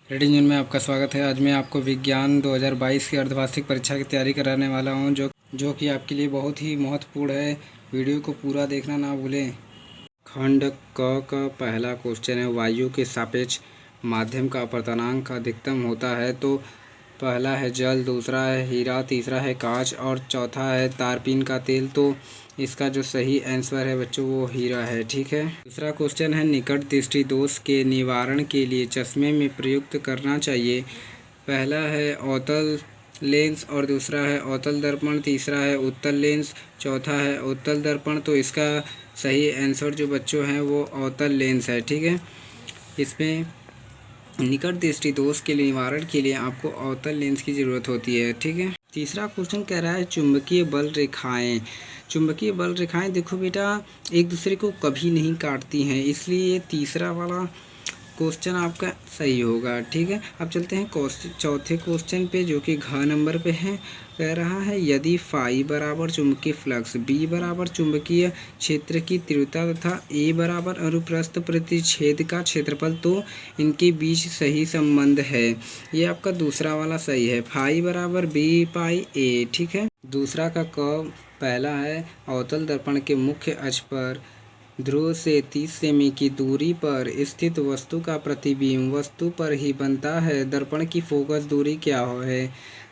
Raiding news में आपका स्वागत है। आज मैं आपको विज्ञान 2022 की अर्धवार्षिक परीक्षा की तैयारी कराने वाला हूं, जो कि आपके लिए बहुत ही महत्वपूर्ण है। वीडियो को पूरा देखना ना भूलें। खंड क का पहला क्वेश्चन है, वायु के सापेक्ष माध्यम का अपवर्तनांक अधिकतम होता है। तो पहला है जल, दूसरा है हीरा, तीसरा है कांच और चौथा है तारपीन का तेल। तो इसका जो सही आंसर है बच्चों वो हीरा है। ठीक है। दूसरा क्वेश्चन है, निकट दृष्टि दोष के निवारण के लिए चश्मे में प्रयुक्त करना चाहिए। पहला है अवतल लेंस और दूसरा है अवतल दर्पण, तीसरा है उत्तल लेंस, चौथा है उत्तल दर्पण। तो इसका सही आंसर जो बच्चों हैं वो अवतल लेंस है। ठीक है। इसमें निकट दृष्टि दोष के निवारण के लिए आपको अवतल लेंस की ज़रूरत होती है। ठीक है। तीसरा क्वेश्चन कह रहा है चुंबकीय बल रेखाएं। चुंबकीय बल रेखाएं देखो बेटा एक दूसरे को कभी नहीं काटती हैं, इसलिए ये तीसरा वाला क्वेश्चन आपका सही होगा। ठीक है। अब चलते हैं चौथे क्वेश्चन पे, जो कि घ नंबर पे है। कह रहा है यदि फाई बराबर चुंबकीय फ्लक्स, बी बराबर चुंबकीय क्षेत्र की तीव्रता तथा ए बराबर अनुप्रस्थ प्रतिच्छेद का क्षेत्रफल, तो इनके बीच सही संबंध है। ये आपका दूसरा वाला सही है, फाई बराबर बी पाई ए। ठीक है। दूसरा का क पहला है अवतल दर्पण के मुख्य अक्ष पर ध्रुव से 30 सेमी की दूरी पर स्थित वस्तु का प्रतिबिंब वस्तु पर ही बनता है। दर्पण की फोकस दूरी क्या है?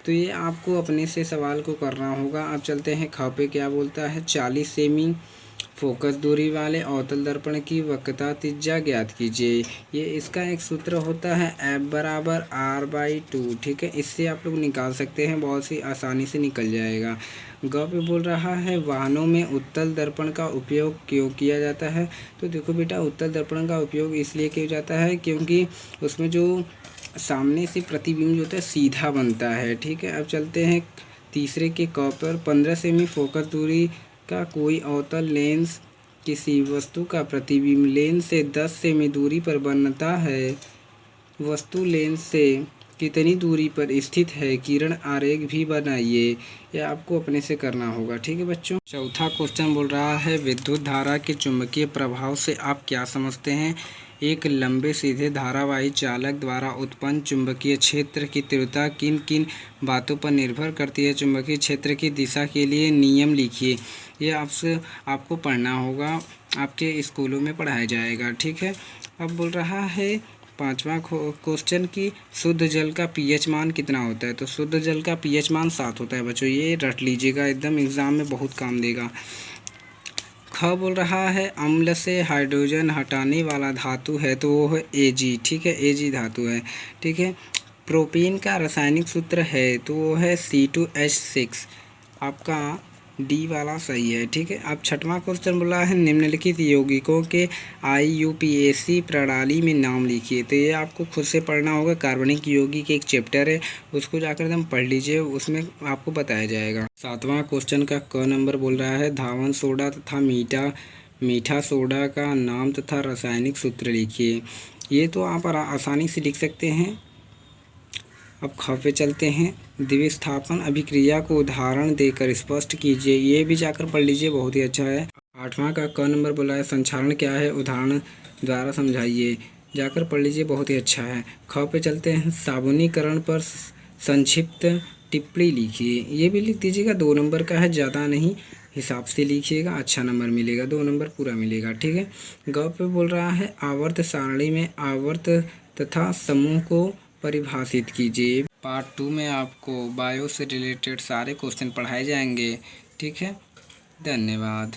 तो ये आपको अपने से सवाल को करना होगा। अब चलते हैं ख पे, क्या बोलता है 40 सेमी फोकस दूरी वाले अवतल दर्पण की वक्रता त्रिज्या ज्ञात कीजिए। ये इसका एक सूत्र होता है F बराबर R/2। ठीक है। इससे आप लोग निकाल सकते हैं, बहुत सी आसानी से निकल जाएगा। ग पे बोल रहा है वाहनों में उत्तल दर्पण का उपयोग क्यों किया जाता है। तो देखो बेटा उत्तल दर्पण का उपयोग इसलिए किया जाता है क्योंकि उसमें जो सामने से प्रतिबिंब जो होता है सीधा बनता है। ठीक है। अब चलते हैं तीसरे के क पर, 15 सेमी फोकस दूरी का कोई अवतल लेंस किसी वस्तु का प्रतिबिंब लेंस से 10 सेमी दूरी पर बनता है। वस्तु लेंस से कितनी दूरी पर स्थित है, किरण आरेख भी बनाइए। यह आपको अपने से करना होगा। ठीक है बच्चों। चौथा क्वेश्चन बोल रहा है विद्युत धारा के चुंबकीय प्रभाव से आप क्या समझते हैं। एक लंबे सीधे धारावाही चालक द्वारा उत्पन्न चुंबकीय क्षेत्र की तीव्रता किन किन बातों पर निर्भर करती है। चुंबकीय क्षेत्र की दिशा के लिए नियम लिखिए। ये आपको पढ़ना होगा, आपके स्कूलों में पढ़ाया जाएगा। ठीक है। अब बोल रहा है पांचवा क्वेश्चन की शुद्ध जल का पीएच मान कितना होता है। तो शुद्ध जल का पीएच मान 7 होता है बच्चों, ये रट लीजिएगा, एकदम एग्जाम में बहुत काम देगा। ख बोल रहा है अम्ल से हाइड्रोजन हटाने वाला धातु है, तो वो है Ag। ठीक है। Ag धातु है। ठीक है। प्रोपेन का रासायनिक सूत्र है, तो वो है C2H6। आपका डी वाला सही है। ठीक है। अब छठवां क्वेश्चन बोला है निम्नलिखित यौगिकों के IUPAC प्रणाली में नाम लिखिए। तो ये आपको खुद से पढ़ना होगा। कार्बनिक यौगिक एक चैप्टर है, उसको जाकर एकदम पढ़ लीजिए, उसमें आपको बताया जाएगा। सातवां क्वेश्चन का क नंबर बोल रहा है धावन सोडा तथा मीठा सोडा का नाम तथा रासायनिक सूत्र लिखिए। ये तो आप आसानी से लिख सकते हैं। अब ख पे चलते हैं, द्विस्थापन अभिक्रिया को उदाहरण देकर स्पष्ट कीजिए। ये भी जाकर पढ़ लीजिए, बहुत ही अच्छा है। आठवां का क नंबर बोला है संक्षारण क्या है, उदाहरण द्वारा समझाइए। जाकर पढ़ लीजिए, बहुत ही अच्छा है। ख पे चलते हैं, साबुनीकरण पर संक्षिप्त टिप्पणी लिखिए। ये भी लिख दीजिएगा, 2 नंबर का है, ज़्यादा नहीं, हिसाब से लिखिएगा, अच्छा नंबर मिलेगा, 2 नंबर पूरा मिलेगा। ठीक है। ग पे बोल रहा है आवर्त सारणी में आवर्त तथा समूह को परिभाषित कीजिए। पार्ट 2 में आपको बायो से रिलेटेड सारे क्वेश्चन पढ़ाए जाएंगे। ठीक है। धन्यवाद।